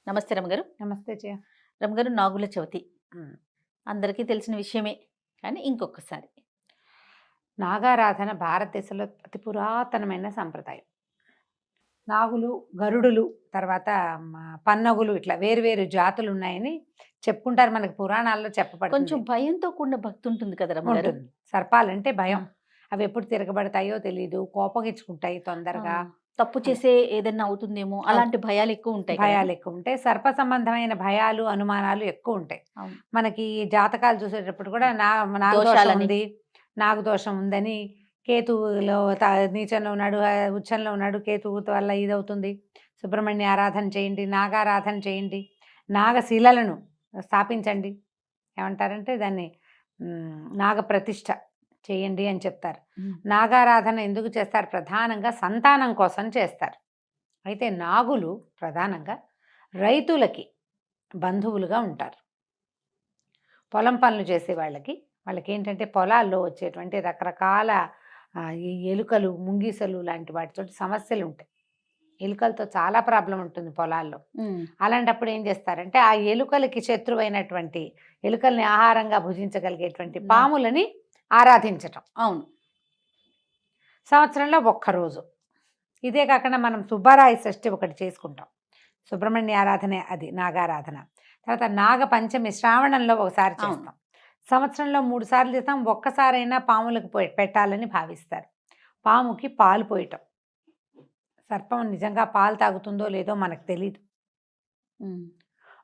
నమస్తే రమగారు. నమస్తే జయ. రమగారు, నాగుల చవితి హ్మ్. అందరికీ తెలిసిన విషయమే. కానీ ఇంకొకసారి నాగారాధన భారతదేశంలో అతి పురాతనమైన సంప్రదాయం. నాగులు, గరుడులు, తర్వాత పన్నగులు ఇట్లా వేరు వేరు జాతులు ఉన్నాయని చెప్పుకుంటారు. మనకి పురాణాల్లో చెప్పబడుతుంది. కొంచెం భయంతో కూడిన భక్తి ఉంటుంది కదా రమగారు. ఉంటుంది. సర్పాలంటే భయం. ఆ. అవి ఎప్పుడు తిరగబడతాయో తెలియదు, కోపగించుకుంటాయి తొందరగా. తప్పు చేసే ఏదైనా అవుతుందేమో అలాంటి భయాలు ఎక్కువ ఉంటాయి. భయాలు ఎక్కువ ఉంటాయి. సర్ప సంబంధమైన భయాలు, అనుమానాలు ఎక్కువ ఉంటాయి. అవును. మనకి జాతకాలు చూసేటప్పుడు కూడా నాగదోషం దోషాలని. ఉంది, నాగదోషం ఉందని, కేతువులో నీచంలో ఉన్నాడు, ఉచ్చంలో ఉన్నాడు, కేతువు వల్ల ఇదవుతుంది, సుబ్రహ్మణ్య ఆరాధన చేయండి, నాగారాధన చేయండి, నాగశిలలను స్థాపించండి, ఏమంటారంటే దాన్ని నాగ ప్రతిష్ఠ చేయండి అని చెప్తారు. నాగారాధన ఎందుకు చేస్తారు? ప్రధానంగా సంతానం కోసం చేస్తారు. అయితే నాగులు ప్రధానంగా రైతులకి బంధువులుగా ఉంటారు. పొలం పనులు చేసే వాళ్ళకి ఏంటంటే పొలాల్లో వచ్చేటువంటి రకరకాల ఈ ఎలుకలు, ముంగీసలు లాంటి వాటితో సమస్యలు ఉంటాయి. ఎలుకలతో చాలా ప్రాబ్లం ఉంటుంది పొలాల్లో. అలాంటప్పుడు ఏం చేస్తారంటే ఆ ఎలుకలకి శత్రువైనటువంటి, ఎలుకల్ని ఆహారంగా భుజించగలిగేటువంటి పాములని ఆరాధించటం. అవును. సంవత్సరంలో ఒక్కరోజు. ఇదే కాకుండా మనం సుబ్బరాయ షష్ఠి ఒకటి చేసుకుంటాం. సుబ్రహ్మణ్య ఆరాధనే అది నాగారాధన. తర్వాత నాగ పంచమి శ్రావణంలో ఒకసారి చేస్తాం. సంవత్సరంలో 3 సార్లు చేస్తాం. ఒక్కసారైనా పాములకు పెట్టాలని భావిస్తారు. పాముకి పాలు పోయటం. సర్పం నిజంగా పాలు తాగుతుందో లేదో మనకు తెలీదు.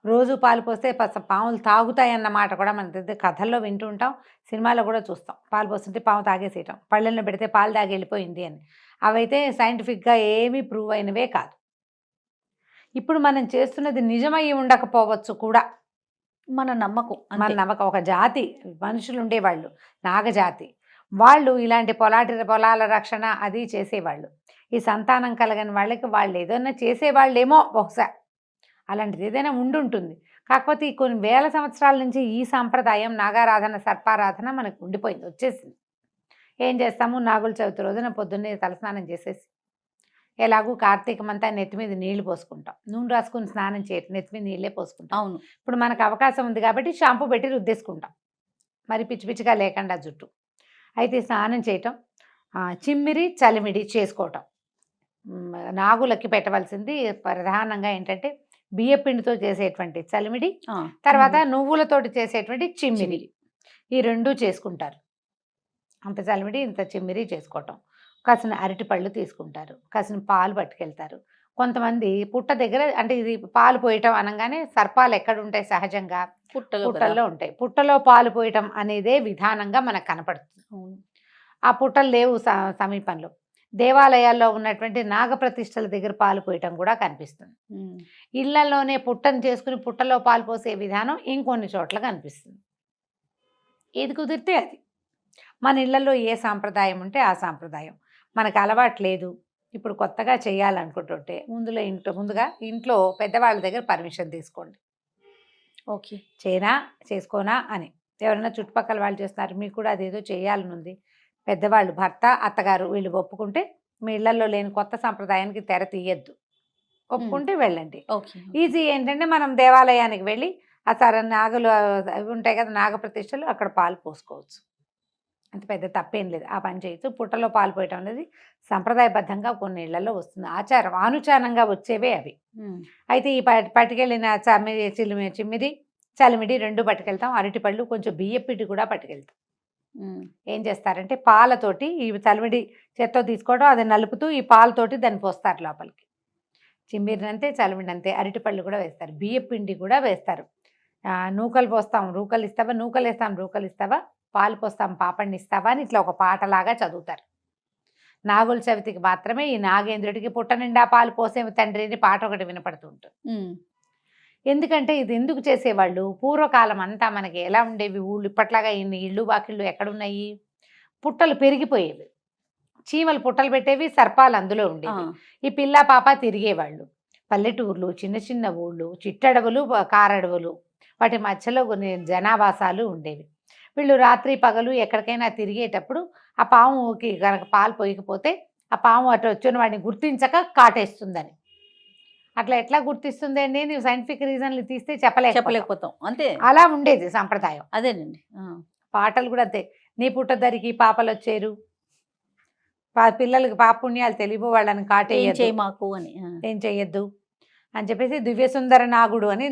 రోజు పాలు పోస్తే పాములు తాగుతాయి అన్నమాట కూడా మనకు తెలియదు. కథల్లో వింటూ ఉంటాం, సినిమాలో కూడా చూస్తాం. పాలు పోస్తుంటే పాము తాగేసేయటం, పళ్ళెల్లో పెడితే పాలు తాగి వెళ్ళిపోయింది అని. అవైతే సైంటిఫిక్గా ఏమీ ప్రూవ్ అయినవే కాదు. ఇప్పుడు మనం చేస్తున్నది నిజమై ఉండకపోవచ్చు కూడా. మన నమ్మకం. ఒక జాతి మనుషులు ఉండేవాళ్ళు, నాగజాతి వాళ్ళు, ఇలాంటి పొలాల రక్షణ అది చేసేవాళ్ళు. ఈ సంతానం కలగని వాళ్ళకి వాళ్ళు ఏదైనా చేసేవాళ్ళేమో బహుశా, అలాంటిది ఏదైనా ఉండుంటుంది. కాకపోతే ఈ కొన్ని వేల సంవత్సరాల నుంచి ఈ సాంప్రదాయం నాగారాధన, సర్పారాధన మనకు ఉండిపోయింది, వచ్చేసింది. ఏం చేస్తాము? నాగుల చవితి రోజున పొద్దున్నే తలస్నానం చేసేసి, ఎలాగూ కార్తీకమంతా నెత్తి మీద నీళ్లు పోసుకుంటాం. నూనె రాసుకుని స్నానం చేయటం, నెత్తి మీద నీళ్ళే పోసుకుంటాం. అవును. ఇప్పుడు మనకు అవకాశం ఉంది కాబట్టి షాంపూ పెట్టి రుద్దేసుకుంటాం, మరి పిచ్చి పిచ్చిగా లేకుండా జుట్టు. అయితే స్నానం చేయటం, చిమ్మిరి చలిమిడి చేసుకోవటం. నాగులకి పెట్టవలసింది ప్రధానంగా ఏంటంటే బియ్యపిండితో చేసేటువంటి చలిమిడి, తర్వాత నువ్వులతోటి చేసేటువంటి చిమ్మిరి. ఈ 2 చేసుకుంటారు. అంత చలిమిడి, ఇంత చిమ్మిరి చేసుకోవటం. కాసిన అరటిపళ్ళు తీసుకుంటారు, కాసిన పాలు పట్టుకెళ్తారు. కొంతమంది పుట్ట దగ్గర, అంటే ఇది పాలు పోయటం అనగానే సర్పాలు ఎక్కడ ఉంటాయి? సహజంగా పుట్టల్లో ఉంటాయి. పుట్టలో పాలు పోయటం అనేదే విధానంగా మనకు కనపడుతుంది. ఆ పుట్టలు లేవు సమీపంలో. దేవాలయాల్లో ఉన్నటువంటి నాగప్రతిష్టల దగ్గర పాలు పోయటం కూడా కనిపిస్తుంది. ఇళ్లలోనే పుట్టను చేసుకుని పుట్టలో పాలు పోసే విధానం ఇంకొన్ని చోట్ల కనిపిస్తుంది. ఏది కుదిరితే అది. మన ఇళ్లలో ఏ సాంప్రదాయం ఉంటే ఆ సాంప్రదాయం. మనకు అలవాటు లేదు, ఇప్పుడు కొత్తగా చేయాలనుకుంటుంటే ముందుగా ఇంట్లో పెద్దవాళ్ళ దగ్గర పర్మిషన్ తీసుకోండి. ఓకే, చేసుకోనా అని. ఎవరైనా చుట్టుపక్కల వాళ్ళు చేస్తున్నారు, మీకు కూడా అదేదో చేయాలని ఉంది, పెద్దవాళ్ళు, భర్త, అత్తగారు వీళ్ళు ఒప్పుకుంటే మీ ఇళ్లలో లేని కొత్త సాంప్రదాయానికి తెర తీయద్దు, ఒప్పుకుంటే వెళ్ళండి. ఈజీ ఏంటంటే మనం దేవాలయానికి వెళ్ళి ఆ నాగులు అవి ఉంటాయి కదా, నాగప్రతిష్టలు, అక్కడ పాలు పోసుకోవచ్చు. అంత పెద్ద తప్పేం లేదు, ఆ పని చేయొచ్చు. పుట్టలో పాలు పోయటం అనేది సంప్రదాయబద్ధంగా కొన్ని ఇళ్లలో వస్తుంది, ఆచారం, ఆనుచానంగా వచ్చేవే అవి. అయితే ఈ పట్టుకెళ్ళిన చిమ్మిది చలిమిడి 2 పట్టుకెళ్తాం. అరటిపళ్ళు, కొంచెం బియ్యపిండి కూడా పట్టుకెళ్తాం. ఏం చేస్తారంటే పాలతోటి ఈ చలిమిడి చేత్తో తీసుకోవడం, అది నలుపుతూ ఈ పాలతోటి దాన్ని పోస్తారు లోపలికి. చిమ్మిరినంతే, చలిమిడినంతే. అరటిపళ్ళు కూడా వేస్తారు, బియ్యపిండి కూడా వేస్తారు. నూకలు పోస్తాం, రూకలు ఇస్తావా, నూకలు వేస్తాం, రూకలు ఇస్తావా, పాలు పోస్తాం, పాపడిని ఇస్తావా అని ఇట్లా ఒక పాటలాగా చదువుతారు. నాగుల చవితికి మాత్రమే ఈ నాగేంద్రుడికి పుట్ట నిండా పాలు పోసే తండ్రి అని పాట ఒకటి వినపడుతూ ఉంటుంది. ఎందుకంటే ఇది ఎందుకు చేసేవాళ్ళు? పూర్వకాలం అంతా మనకి ఎలా ఉండేవి ఊళ్ళు, ఇప్పట్లాగా ఇన్ని ఇళ్ళు వాకిళ్ళు ఎక్కడున్నాయి? పుట్టలు పెరిగిపోయేవి, చీమలు పుట్టలు పెట్టేవి, సర్పాలు అందులో ఉండేవి. ఈ పిల్ల పాప తిరిగేవాళ్ళు. పల్లెటూర్లు, చిన్న చిన్న ఊళ్ళు, చిట్టడవులు, కారడవులు, వాటి మధ్యలో కొన్ని జనావాసాలు ఉండేవి. వీళ్ళు రాత్రి పగలు ఎక్కడికైనా తిరిగేటప్పుడు ఆ పాముకి కనుక పాలు పోయకపోతే ఆ పాము అటు వచ్చిన వాడిని గుర్తించక కాటేస్తుందని, అట్లా ఎట్లా గుర్తిస్తుంది అండి? నువ్వు సైంటిఫిక్ రీజన్లు తీస్తే చెప్పలేకపోతాం. చెప్పలేకపోతాం అంతే. అలా ఉండేది సంప్రదాయం. అదేనండి. పాటలు కూడా అంతే. నీ పుట్టదరికి పాపలొచ్చేరు, పిల్లలకి పాపుణ్యాలు తెలియవు, వాళ్ళని ఏం కాటేయద్దు, చేయి మాకు అని. ఏం చెయ్యొద్దు అని చెప్పేసి దివ్యసుందర నాగుడు అని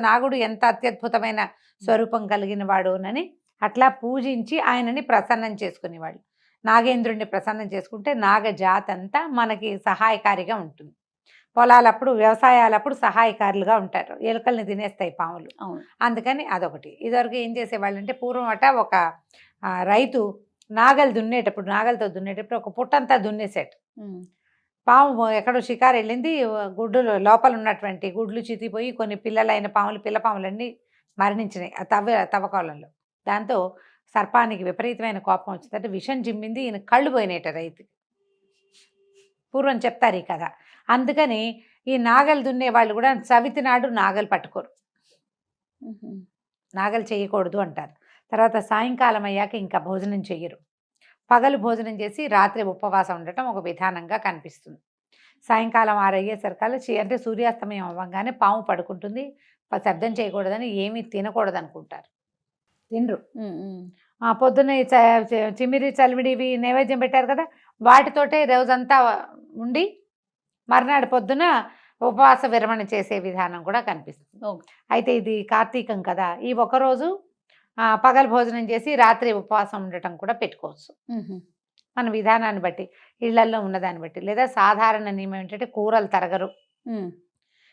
నాగుడు ఎంత అత్యద్భుతమైన స్వరూపం కలిగిన వాడు అని అట్లా పూజించి ఆయనని ప్రసన్నం చేసుకునేవాళ్ళు. నాగేంద్రుడిని ప్రసన్నం చేసుకుంటే నాగజాతి అంతా మనకి సహాయకారిగా ఉంటుంది. పొలాలప్పుడు వ్యవసాయాలప్పుడు సహాయకారులుగా ఉంటారు. ఎలుకల్ని తినేస్తాయి పాములు. అవును. అందుకని అదొకటి. ఇదివరకు ఏం చేసేవాళ్ళు అంటే పూర్వం ఒక రైతు నాగలతో దున్నేటప్పుడు ఒక పుట్టంతా దున్నేసేట. పాము ఎక్కడో షికారు వెళ్ళింది, గుడ్డులు లోపల ఉన్నటువంటి గుడ్లు చితిపోయి కొన్ని పిల్లలైన పిల్ల పాములన్నీ మరణించినాయి ఆ తవ్వకాలంలో. దాంతో సర్పానికి విపరీతమైన కోపం వచ్చిందంటే విషం జిమ్మింది, ఈయన కళ్ళు పోయినాయట రైతుకి. పూర్వం చెప్తారు ఈ కథ. అందుకని ఈ నాగలు దున్నే వాళ్ళు కూడా చవితి నాడు నాగలు పట్టుకోరు, నాగలు చేయకూడదు అంటారు. తర్వాత సాయంకాలం అయ్యాక ఇంకా భోజనం చెయ్యరు. పగలు భోజనం చేసి రాత్రి ఉపవాసం ఉండటం ఒక విధానంగా కనిపిస్తుంది. సాయంకాలం 6 అయ్యేసరికల్లా అంటే సూర్యాస్తమయం అవ్వగానే పాము పడుకుంటుంది. శబ్దం చేయకూడదని, ఏమీ తినకూడదు అనుకుంటారు, తినరు. పొద్దున్న చిమిరి చలిమిడివి నైవేద్యం పెట్టారు కదా, వాటితోటే రోజంతా ఉండి మర్నాడు పొద్దున ఉపవాస విరమణ చేసే విధానం కూడా కనిపిస్తుంది. అయితే ఇది కార్తీకం కదా, ఈ ఒకరోజు పగలు భోజనం చేసి రాత్రి ఉపవాసం ఉండటం కూడా పెట్టుకోవచ్చు మన విధానాన్ని బట్టి, ఇళ్లల్లో ఉన్నదాన్ని బట్టి. లేదా సాధారణ నియమం ఏంటంటే కూరలు తరగరు.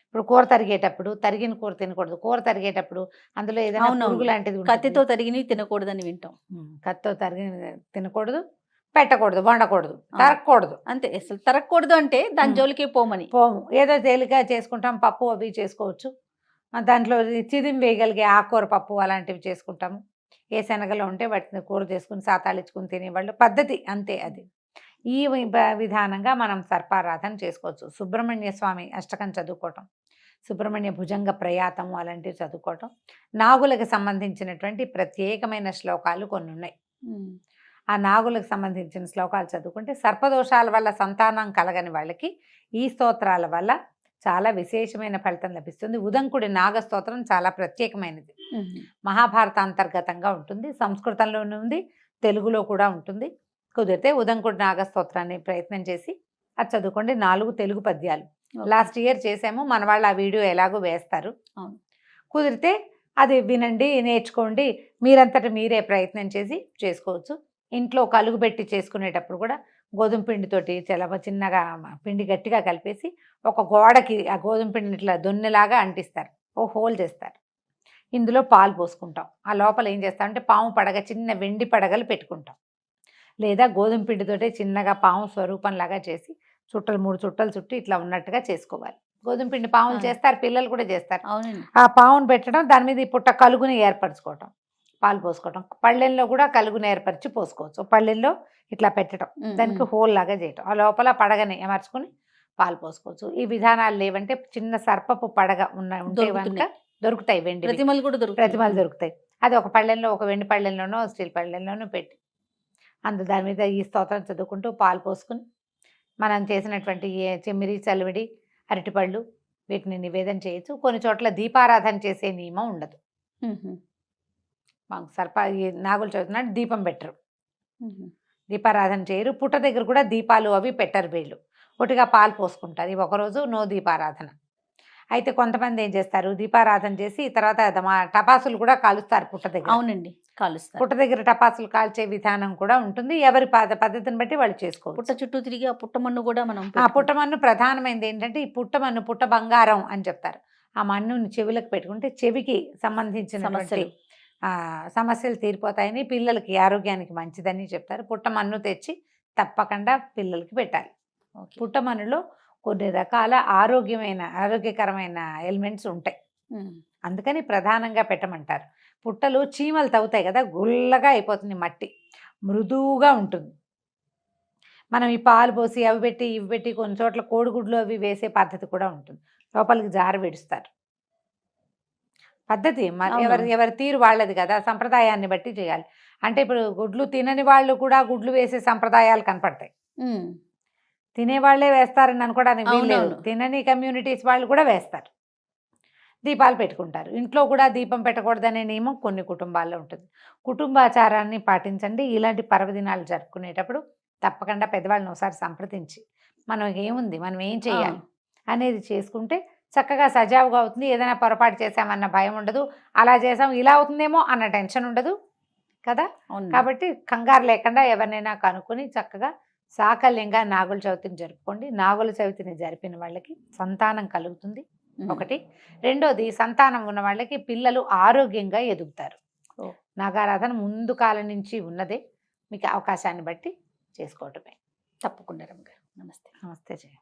ఇప్పుడు కూర తరిగేటప్పుడు తరిగిన కూర తినకూడదు. కూర తరిగేటప్పుడు అందులో ఏదైనా పురుగు లాంటిది కత్తితో తరిగినవి తినకూడదని వింటాం. కత్తితో తరిగిన తినకూడదు, పెట్టకూడదు, వండకూడదు, తరగకూడదు. అంతే. అసలు తరగకూడదు అంటే దాని జోలికి పోము. ఏదో తేలిక చేసుకుంటాం, పప్పు అవి చేసుకోవచ్చు. దాంట్లో చిదిం వేయగలిగే ఆకుకూర పప్పు అలాంటివి చేసుకుంటాము. ఏ శనగలో ఉంటే వాటిని కూర చేసుకుని సాతాళించుకుని తినేవాళ్ళు పద్ధతి అంతే. అది ఈ విధానంగా మనం సర్పారాధన చేసుకోవచ్చు. సుబ్రహ్మణ్య స్వామి అష్టకం చదువుకోవటం, సుబ్రహ్మణ్య భుజంగ ప్రయాతము అలాంటివి చదువుకోవటం, నాగులకు సంబంధించినటువంటి ప్రత్యేకమైన శ్లోకాలు కొన్ని ఉన్నాయి. ఆ నాగులకు సంబంధించిన శ్లోకాలు చదువుకుంటే సర్పదోషాల వల్ల సంతానం కలగని వాళ్ళకి ఈ స్తోత్రాల వల్ల చాలా విశేషమైన ఫలితం లభిస్తుంది. ఉదంకుడి నాగస్తోత్రం చాలా ప్రత్యేకమైనది. మహాభారత అంతర్గతంగా ఉంటుంది, సంస్కృతంలోనే ఉంది, తెలుగులో కూడా ఉంటుంది. కుదిరితే ఉదంకుడి నాగస్తోత్రాన్ని ప్రయత్నం చేసి అది చదువుకోండి. 4 తెలుగు పద్యాలు లాస్ట్ ఇయర్ చేసాము, మన వాళ్ళు ఆ వీడియో ఎలాగో వేస్తారు. కుదిరితే అది వినండి, నేర్చుకోండి. మీరంతటా మీరే ప్రయత్నం చేసి చేసుకోవచ్చు. ఇంట్లో కలుగు పెట్టి చేసుకునేటప్పుడు కూడా గోధుమ పిండితోటి చాలా చిన్నగా పిండి గట్టిగా కలిపేసి ఒక గోడకి ఆ గోధుమ పిండిని ఇట్లా దొన్నెలాగా అంటిస్తారు, ఓ హోల్ చేస్తారు. ఇందులో పాలు పోసుకుంటాం. ఆ లోపల ఏం చేస్తామంటే పాము పడగ, చిన్న వెండి పడగలు పెట్టుకుంటాం. లేదా గోధుమ పిండితోటే చిన్నగా పాము స్వరూపంలాగా చేసి 3 చుట్టలు చుట్టి ఇట్లా ఉన్నట్టుగా చేసుకోవాలి. గోధుమ పిండి పాములు చేస్తారు, పిల్లలు కూడా చేస్తారు. ఆ పామును పెట్టడం, దాని మీద ఈ పుట్ట కలుగుని ఏర్పరచుకోవటం, పాలు పోసుకోవటం. పళ్ళెంలో కూడా కలుగుని ఏర్పరిచి పోసుకోవచ్చు. పళ్ళెంలో ఇట్లా పెట్టడం, దానికి హోల్ లాగా చేయటం, ఆ లోపల పడగని అమర్చుకుని పాలు పోసుకోవచ్చు. ఈ విధానాలు లేవంటే చిన్న సర్పపు పడగ ఉంటే కనుక దొరుకుతాయి, వెండి ప్రతిమలు కూడా దొరుకుతాయి. అది ఒక పళ్ళెంలో, ఒక వెండి పళ్ళెంలోనో స్టీల్ పళ్ళెంలోనో పెట్టి దాని మీద ఈ స్తోత్రం చదువుకుంటూ పాలు పోసుకుని మనం చేసినటువంటి చెమ్మిరి, చలివిడి, అరటిపళ్ళు వీటిని నివేదన చేయొచ్చు. కొన్ని చోట్ల దీపారాధన చేసే నియమం ఉండదు. మాకు నాగులు చదువుతున్నాడు దీపం పెట్టరు, దీపారాధన చేయరు. పుట్ట దగ్గర కూడా దీపాలు అవి పెట్టరు వీళ్ళు, ఒటిగా పాలు పోసుకుంటారు. ఇవి ఒకరోజు నో దీపారాధన. అయితే కొంతమంది ఏం చేస్తారు, దీపారాధన చేసి తర్వాత టపాసులు కూడా కాలుస్తారు పుట్ట దగ్గర. అవునండి, కాలుస్తారు. పుట్ట దగ్గర టపాసులు కాల్చే విధానం కూడా ఉంటుంది. ఎవరి పద్ధతిని బట్టి వాళ్ళు చేసుకోవచ్చు. పుట్ట చుట్టూ తిరిగి ఆ పుట్టమన్ను కూడా మనం ఆ పుట్టమన్ను ప్రధానమైనది ఏంటంటే ఈ పుట్టమన్ను పుట్ట బంగారం అని చెప్తారు. ఆ మన్నుని చెవులకు పెట్టుకుంటే చెవికి సంబంధించిన సమస్యలు తీరిపోతాయని, పిల్లలకి ఆరోగ్యానికి మంచిదని చెప్తారు. పుట్టమన్ను తెచ్చి తప్పకుండా పిల్లలకి పెట్టాలి. పుట్టమన్నులో కొన్ని రకాల ఆరోగ్యకరమైన ఎలిమెంట్స్ ఉంటాయి, అందుకని ప్రధానంగా పెట్టమంటారు. పుట్టలు చీమలు తవ్వుతాయి కదా, గుల్లగా అయిపోతుంది మట్టి, మృదువుగా ఉంటుంది. మనం ఈ పాలు పోసి అవి పెట్టి ఇవి పెట్టి కొన్ని చోట్ల కోడిగుడ్లు అవి వేసే పద్ధతి కూడా ఉంటుంది. లోపలికి జారు విడుస్తారు. పద్ధతి ఎవరి తీరు వాళ్ళది కదా, సంప్రదాయాన్ని బట్టి చేయాలి. అంటే ఇప్పుడు గుడ్లు తినని వాళ్ళు కూడా గుడ్లు వేసే సంప్రదాయాలు కనపడతాయి. తినేవాళ్లే వేస్తారని అనుకోవడానికి వీల్లేదు. అవునవును. తినని కమ్యూనిటీస్ వాళ్ళు కూడా వేస్తారు, దీపాలు పెట్టుకుంటారు. ఇంట్లో కూడా దీపం పెట్టకూడదనే నియమం కొన్ని కుటుంబాల్లో ఉంటుంది. కుటుంబాచారాన్ని పాటించండి. ఇలాంటి పర్వదినాలు జరుపుకునేటప్పుడు తప్పకుండా పెద్దవాళ్ళని ఒకసారి సంప్రదించి మనం ఏముంది, మనం ఏం చేయాలి అనేది చేసుకుంటే చక్కగా సజావుగా అవుతుంది. ఏదైనా పొరపాటు చేసామన్న భయం ఉండదు, అలా చేసాం ఇలా అవుతుందేమో అన్న టెన్షన్ ఉండదు కదా. అవును. కాబట్టి కంగారు లేకుండా ఎవరినైనా కనుక్కొని చక్కగా సాకల్యంగా నాగుల చవితిని జరుపుకోండి. నాగుల చవితిని జరిపిన వాళ్ళకి సంతానం కలుగుతుంది ఒకటి. రెండోది, సంతానం ఉన్న వాళ్ళకి పిల్లలు ఆరోగ్యంగా ఎదుగుతారు. నాగారాధన ముందు కాలం నుంచి ఉన్నదే, మీకు అవకాశాన్ని బట్టి చేసుకోవటమే. తప్పకుండా రమ్మగారు. నమస్తే. నమస్తే జయ.